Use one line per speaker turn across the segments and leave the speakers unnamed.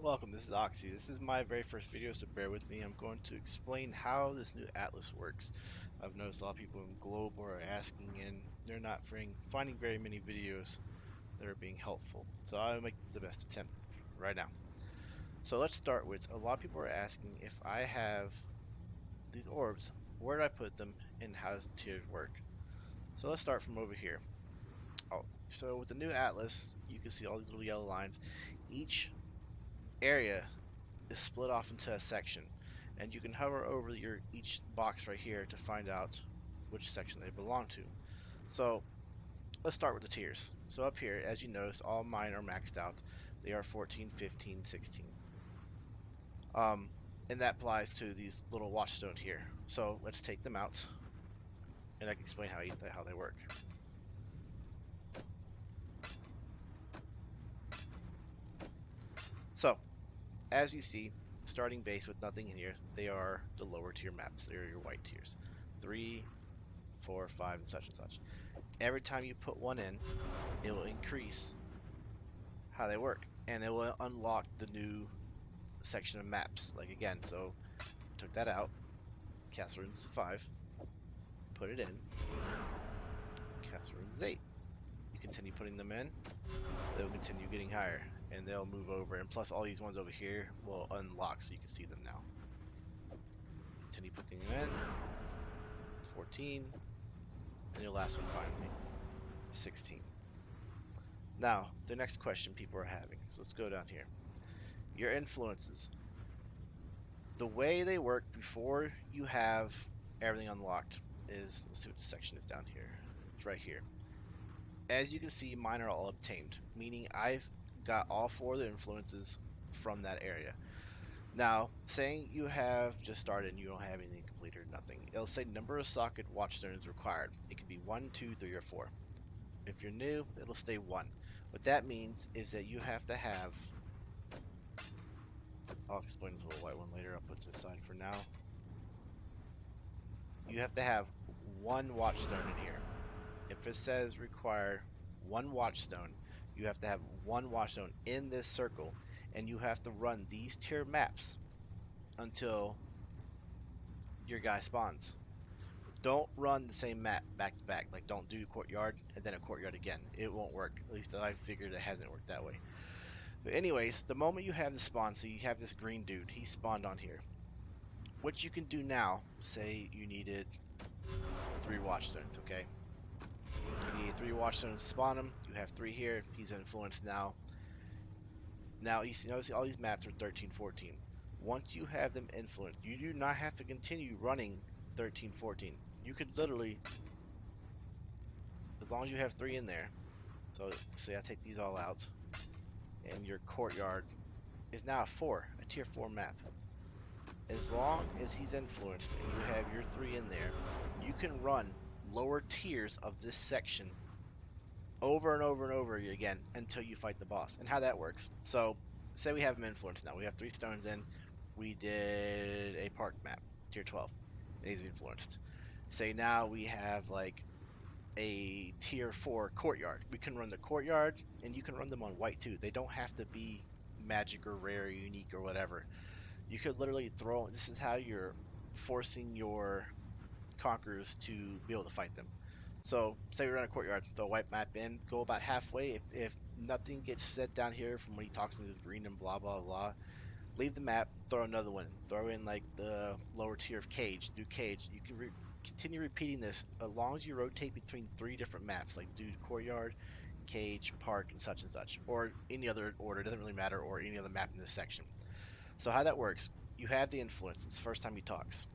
Welcome, this is Oxy. This is my very first video, so bear with me. I'm going to explain how this new atlas works. I've noticed a lot of people in Global are asking, and they're not finding very many videos that are being helpful. So I'll make the best attempt right now. So let's start with, a lot of people are asking if I have these orbs, where do I put them, and how does the tiers work? So let's start from over here. So with the new atlas, you can see all these little yellow lines. Each area is split off into a section, and you can hover over each box right here to find out which section they belong to. So let's start with the tiers. So up here, as you notice, all mine are maxed out. They are 14, 15, 16. Um, and that applies to these little watchstones here. So let's take them out, and I can explain how they work. So as you see, starting base with nothing in here, they are the lower tier maps. They're your white tiers. 3, 4, 5, and such. Every time you put one in, it will increase how they work, and it will unlock the new section of maps. Like again, so took that out, Castle Runes 5, put it in, Castle Runes 8. You continue putting them in, they'll continue getting higher, and they'll move over, and plus all these ones over here will unlock so you can see them now. Continue putting them in, 14, and your last one finally, 16. Now, the next question people are having, so let's go down here. Your influences. The way they work before you have everything unlocked is, let's see what the section is down here. It's right here. As you can see, mine are all obtained, meaning I've got all 4 of the influences from that area. Now, saying you have just started and you don't have anything complete or nothing, it'll say number of socket watchstones required. It can be 1, 2, 3, or 4. If you're new, it'll stay 1. What that means is that you have to have, I'll explain this little white one later, I'll put this aside for now. You have to have 1 watchstone in here. If it says require 1 watchstone, you have to have 1 watchstone in this circle, and you have to run these tier maps until your guy spawns. Don't run the same map back to back. Like, don't do courtyard and then a courtyard again. It won't work. At least I figured it hasn't worked that way. But anyways, the moment you have the spawn, so you have this green dude, he spawned on here. What you can do now, say you needed 3 watchstones, okay? You need 3 watchstones to spawn him. You have 3 here. He's influenced now. Now you see, notice all these maps are 13, 14. Once you have them influenced, you do not have to continue running 13, 14. You could literally, as long as you have 3 in there. So say I take these all out, and your courtyard is now a tier 4 map. As long as he's influenced and you have your 3 in there, you can run lower tiers of this section over and over and over again until you fight the boss. And how that works. So say we have him influenced now. We have 3 stones in. We did a park map, tier 12, and he's influenced. Say now we have like a tier 4 courtyard. We can run the courtyard, and you can run them on white too. They don't have to be magic or rare or unique or whatever. You could literally throw, this is how you're forcing your conquerors to be able to fight them. So say we run a courtyard, throw a white map in, go about halfway. If nothing gets said down here from when he talks in his green and blah blah blah, leave the map, throw another one, throw in like the lower tier of cage, do cage. You can continue repeating this as long as you rotate between 3 different maps, like do courtyard, cage, park, and such, or any other order. It doesn't really matter, or any other map in this section. So how that works, you have the influence. It's the first time he talks.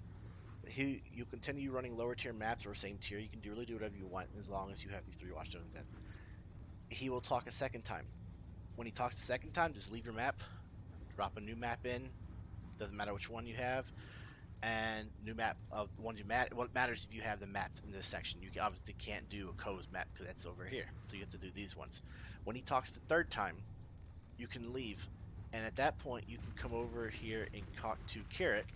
You continue running lower tier maps or same tier. You can really do whatever you want as long as you have these 3 watchstones in. He will talk a second time. When he talks the second time, just leave your map, drop a new map in. Doesn't matter which one you have, and new map of the ones you mat. What matters if you have the map in this section. You obviously can't do a Co's map because that's over here. So you have to do these ones. When he talks the third time, you can leave, and at that point you can come over here and talk to Carrick.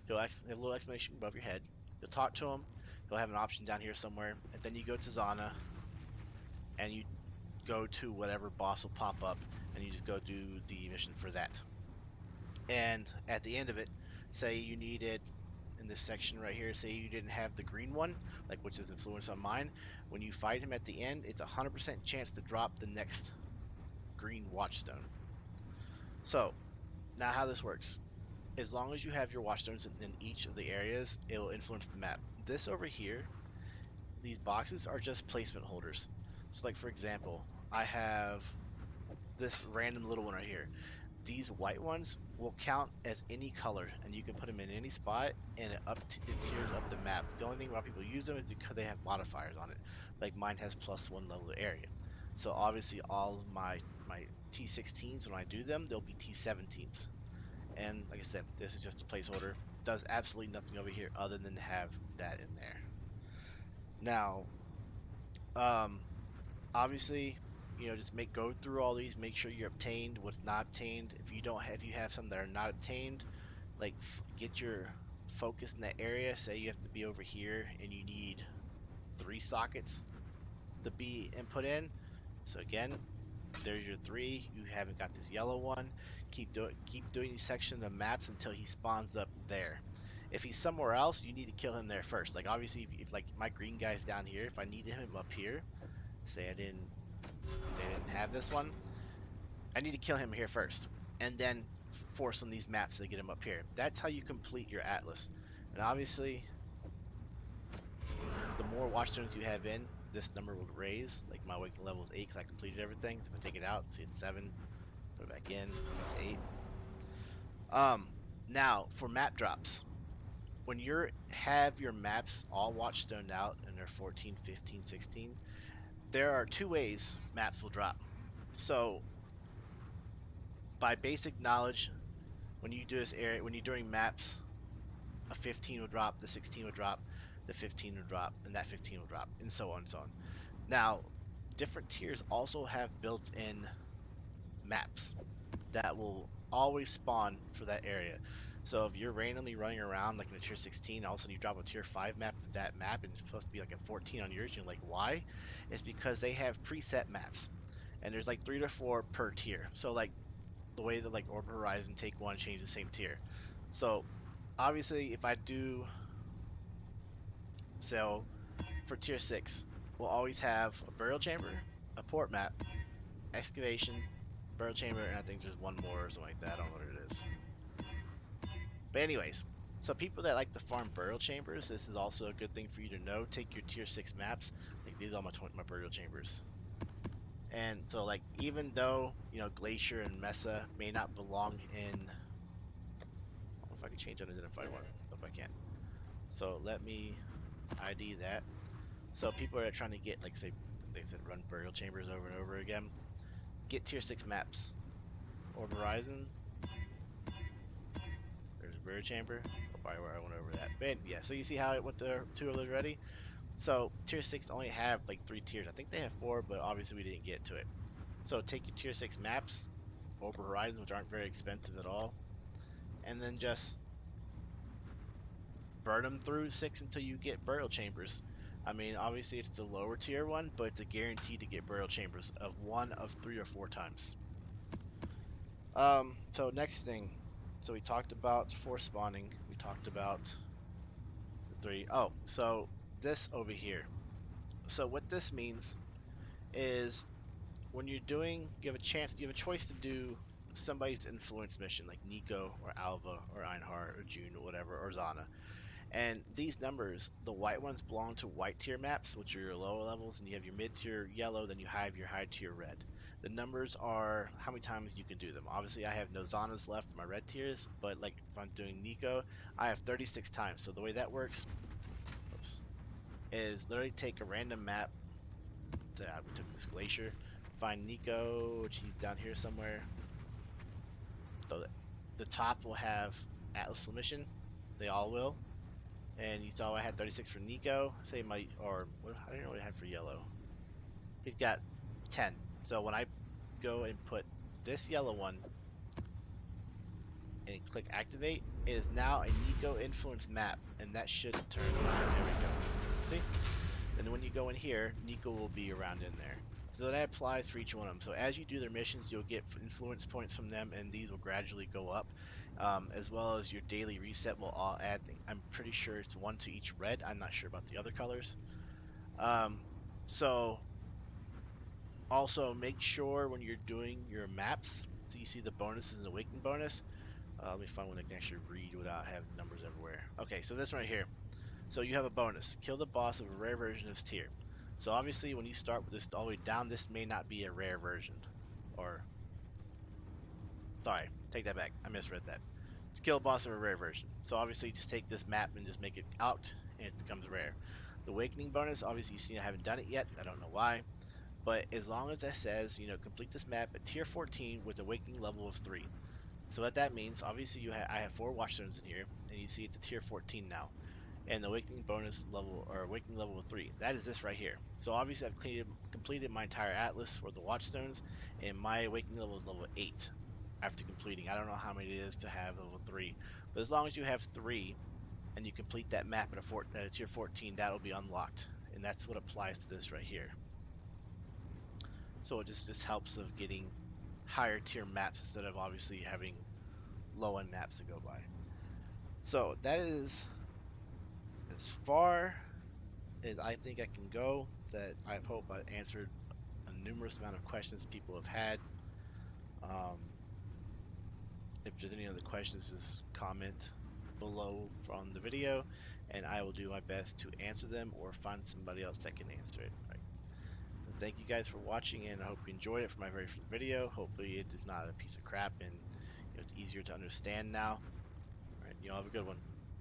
He'll have a little exclamation above your head. You'll talk to him. He'll have an option down here somewhere, and then you go to Zana, and you go to whatever boss will pop up, and you just go do the mission for that. And at the end of it, say you needed in this section right here, say you didn't have the green one, like which is influence on mine. When you fight him at the end, it's a 100% chance to drop the next green watchstone. So now how this works. As long as you have your watchstones in each of the areas, it will influence the map. This over here, these boxes are just placement holders. So like for example, I have this random little one right here. These white ones will count as any color, and you can put them in any spot, and it tiers up the map. The only thing why people use them is because they have modifiers on it. Like mine has +1 level of area. So obviously all of my T16s, when I do them, they'll be T17s. And like I said, this is just a placeholder. Does absolutely nothing over here other than have that in there. Now, um, obviously, just go through all these, make sure you're obtained, what's not obtained. If you have some that are not obtained, like get your focus in that area. Say you have to be over here and you need 3 sockets to be input in. So again, there's your 3. You haven't got this yellow one. Keep doing these sections of maps until he spawns up there. If he's somewhere else, you need to kill him there first. Like obviously, if like my green guy's down here, if I needed him up here, say they didn't have this one, I need to kill him here first, and then force on these maps to get him up here. That's how you complete your atlas. And obviously, the more watchstones you have in, this number will raise. Like my awakening level is 8 because I completed everything. So if I take it out, see it's 7, put it back in, it's 8. Now for map drops. When you have your maps all watchstoned out and they're 14, 15, 16, there are 2 ways maps will drop. So by basic knowledge, when you do this area, when you're doing maps, a 15 will drop, the 16 will drop, the 15 will drop, and that 15 will drop, and so on and so on. Now, different tiers also have built-in maps that will always spawn for that area. So if you're randomly running around like in a tier 16, all of a sudden you drop a tier 5 map of that map and it's supposed to be like a 14 on yours, you're like, why? It's because they have preset maps. And there's like 3 to 4 per tier. So like the way that like Orb Horizon Take 1 change the same tier. So obviously if I do so for tier 6, we'll always have a burial chamber, a port map, excavation, burial chamber, and I think there's one more or something like that. I don't know what it is. But anyways, so people that like to farm burial chambers, this is also a good thing for you to know. Take your tier 6 maps. Like these are my burial chambers. And so like even though, Glacier and Mesa may not belong in, I don't know if I can change unidentified one. Nope, I can't. So let me ID that. So people are trying to get, like say, they said run burial chambers over and over again. Get tier 6 maps. Orb Horizon. There's a burial chamber. Probably where I went over that. But yeah, so you see how it went to 2 of those already? So tier 6 only have like 3 tiers. I think they have 4, but obviously we didn't get to it. So take your tier 6 maps, Orb Horizons, which aren't very expensive at all, and then just burn them through 6 until you get burial chambers. I mean, obviously it's the lower tier one, but it's a guarantee to get burial chambers of 1 of 3 or 4 times. So next thing, so we talked about force spawning. We talked about the 3. Oh, so this over here. So what this means is when you're doing, you have a choice to do somebody's influence mission, like Nico or Alva or Einhard or June or whatever, or Zana. And these numbers, the white ones belong to white tier maps, which are your lower levels, and you have your mid tier yellow, then you have your high tier red. The numbers are how many times you can do them. Obviously, I have no Zanas left for my red tiers, but like if I'm doing Nico, I have 36 times. So the way that works, is literally take a random map. We took this glacier, find Nico, which he's down here somewhere. So the top will have Atlas mission. They all will. And you saw I had 36 for Nico. Say my, or what, I don't know what I had for yellow. He's got 10. So when I go and put this yellow one and click activate, it is now a Nico influence map, and that should turn around. There we go. See? And when you go in here, Nico will be around in there. So that applies for each one of them. So as you do their missions, you'll get influence points from them, and these will gradually go up, as well as your daily reset will all add. I'm pretty sure it's one to each red. I'm not sure about the other colors. So also make sure when you're doing your maps, so you see the bonuses and the awakening bonus. Let me find one I can actually read without having numbers everywhere. Okay, so this one right here. So you have a bonus. Kill the boss of a rare version of this tier. So obviously when you start with this all the way down, this may not be a rare version. Or, sorry, take that back. I misread that. Just kill a boss of a rare version. So obviously just take this map and just make it out and it becomes rare. The awakening bonus, obviously you see I haven't done it yet. I don't know why. But as long as that says, complete this map at tier 14 with awakening level of 3. So what that means, obviously I have 4 watchstones in here, and you see it's a tier 14 now. And the awakening bonus level, or awakening level of 3, that is this right here. So obviously I've completed my entire atlas for the watchstones, and my awakening level is level 8 after completing. I don't know how many it is to have level 3, but as long as you have 3 and you complete that map at a tier 14, that'll be unlocked. And that's what applies to this right here. So it just helps of getting higher tier maps instead of obviously having low end maps to go by. So that is as far as I think I can go. That I hope I answered a numerous amount of questions people have had. Um, if there's any other questions, just comment below from the video, and I will do my best to answer them or find somebody else that can answer it. All right. And thank you guys for watching, and I hope you enjoyed it for my very first video. Hopefully it is not a piece of crap and it's easier to understand now. All right, you all have a good one.